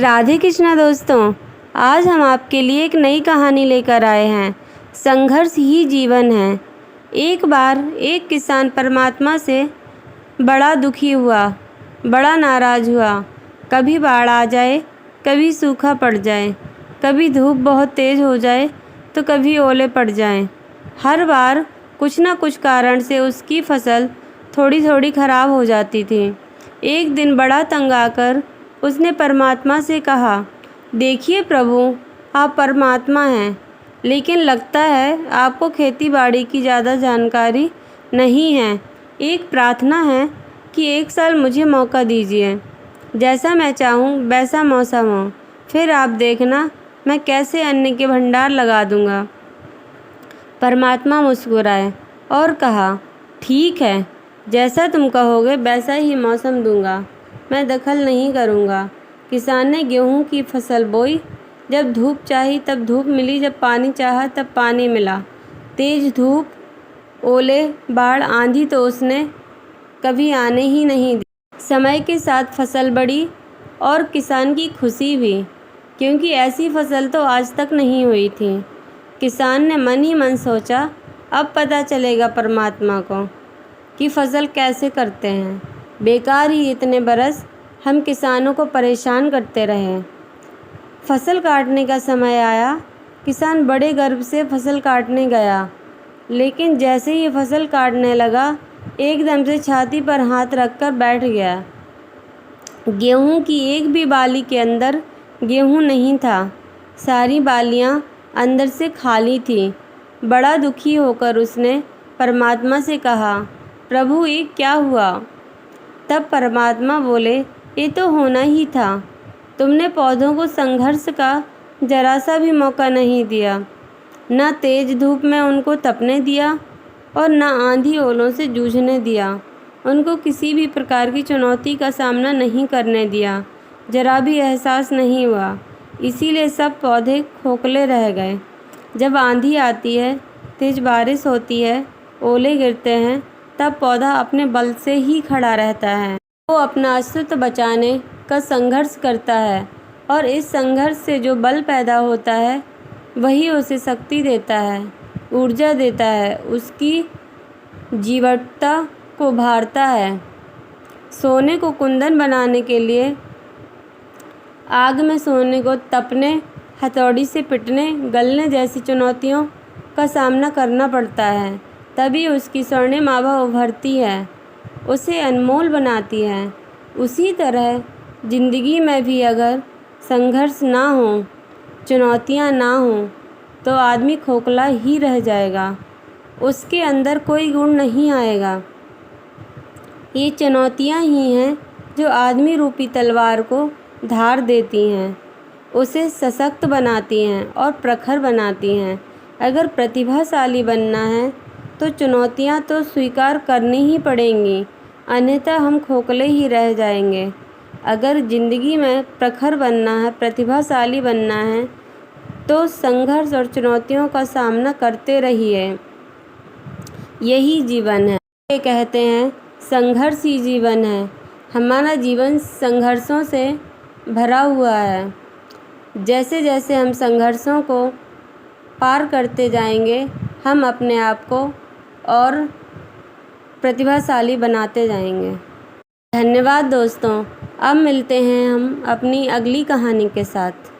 राधे कृष्णा दोस्तों, आज हम आपके लिए एक नई कहानी लेकर आए हैं। संघर्ष ही जीवन है। एक बार एक किसान परमात्मा से बड़ा दुखी हुआ, बड़ा नाराज़ हुआ। कभी बाढ़ आ जाए, कभी सूखा पड़ जाए, कभी धूप बहुत तेज़ हो जाए तो कभी ओले पड़ जाएं। हर बार कुछ न कुछ कारण से उसकी फसल थोड़ी थोड़ी खराब हो जाती थी। एक दिन बड़ा तंग आकर उसने परमात्मा से कहा, देखिए प्रभु, आप परमात्मा हैं, लेकिन लगता है आपको खेती बाड़ी की ज़्यादा जानकारी नहीं है। एक प्रार्थना है कि एक साल मुझे मौका दीजिए, जैसा मैं चाहूँ वैसा मौसम हो, फिर आप देखना मैं कैसे अन्न के भंडार लगा दूँगा। परमात्मा मुस्कुराए और कहा, ठीक है, जैसा तुम कहोगे वैसा ही मौसम दूंगा, मैं दखल नहीं करूंगा। किसान ने गेहूं की फसल बोई। जब धूप चाही तब धूप मिली, जब पानी चाहा तब पानी मिला। तेज धूप, ओले, बाढ़, आंधी तो उसने कभी आने ही नहीं दी। समय के साथ फसल बढ़ी और किसान की खुशी भी, क्योंकि ऐसी फसल तो आज तक नहीं हुई थी। किसान ने मन ही मन सोचा, अब पता चलेगा परमात्मा को कि फसल कैसे करते हैं। बेकार ही इतने बरस हम किसानों को परेशान करते रहे। फसल काटने का समय आया। किसान बड़े गर्व से फसल काटने गया, लेकिन जैसे ही फसल काटने लगा, एकदम से छाती पर हाथ रखकर बैठ गया। गेहूं की एक भी बाली के अंदर गेहूं नहीं था। सारी बालियां अंदर से खाली थी। बड़ा दुखी होकर उसने परमात्मा से कहा, प्रभु, ये क्या हुआ? तब परमात्मा बोले, ये तो होना ही था। तुमने पौधों को संघर्ष का जरा सा भी मौका नहीं दिया। न तेज धूप में उनको तपने दिया और न आंधी ओलों से जूझने दिया। उनको किसी भी प्रकार की चुनौती का सामना नहीं करने दिया। जरा भी एहसास नहीं हुआ। इसीलिए सब पौधे खोखले रह गए। जब आंधी आती है, तेज बारिश होती है, ओले गिरते हैं, तब पौधा अपने बल से ही खड़ा रहता है। वो अपना अस्तित्व बचाने का संघर्ष करता है, और इस संघर्ष से जो बल पैदा होता है वही उसे शक्ति देता है, ऊर्जा देता है, उसकी जीवटता को उभारता है। सोने को कुंदन बनाने के लिए आग में सोने को तपने, हथौड़ी से पिटने, गलने जैसी चुनौतियों का सामना करना पड़ता है। तभी उसकी स्वर्णिम आभा उभरती है, उसे अनमोल बनाती है। उसी तरह जिंदगी में भी अगर संघर्ष ना हो, चुनौतियाँ ना हो, तो आदमी खोखला ही रह जाएगा। उसके अंदर कोई गुण नहीं आएगा। ये चुनौतियाँ ही हैं जो आदमी रूपी तलवार को धार देती हैं, उसे सशक्त बनाती हैं और प्रखर बनाती हैं। अगर प्रतिभाशाली बनना है तो चुनौतियाँ तो स्वीकार करनी ही पड़ेंगी, अन्यथा हम खोखले ही रह जाएंगे। अगर ज़िंदगी में प्रखर बनना है, प्रतिभाशाली बनना है, तो संघर्ष और चुनौतियों का सामना करते रहिए। यही जीवन है। ये कहते हैं, संघर्ष ही जीवन है। हमारा जीवन संघर्षों से भरा हुआ है। जैसे जैसे हम संघर्षों को पार करते जाएंगे, हम अपने आप को और प्रतिभाशाली बनाते जाएंगे। धन्यवाद दोस्तों। अब मिलते हैं हम अपनी अगली कहानी के साथ।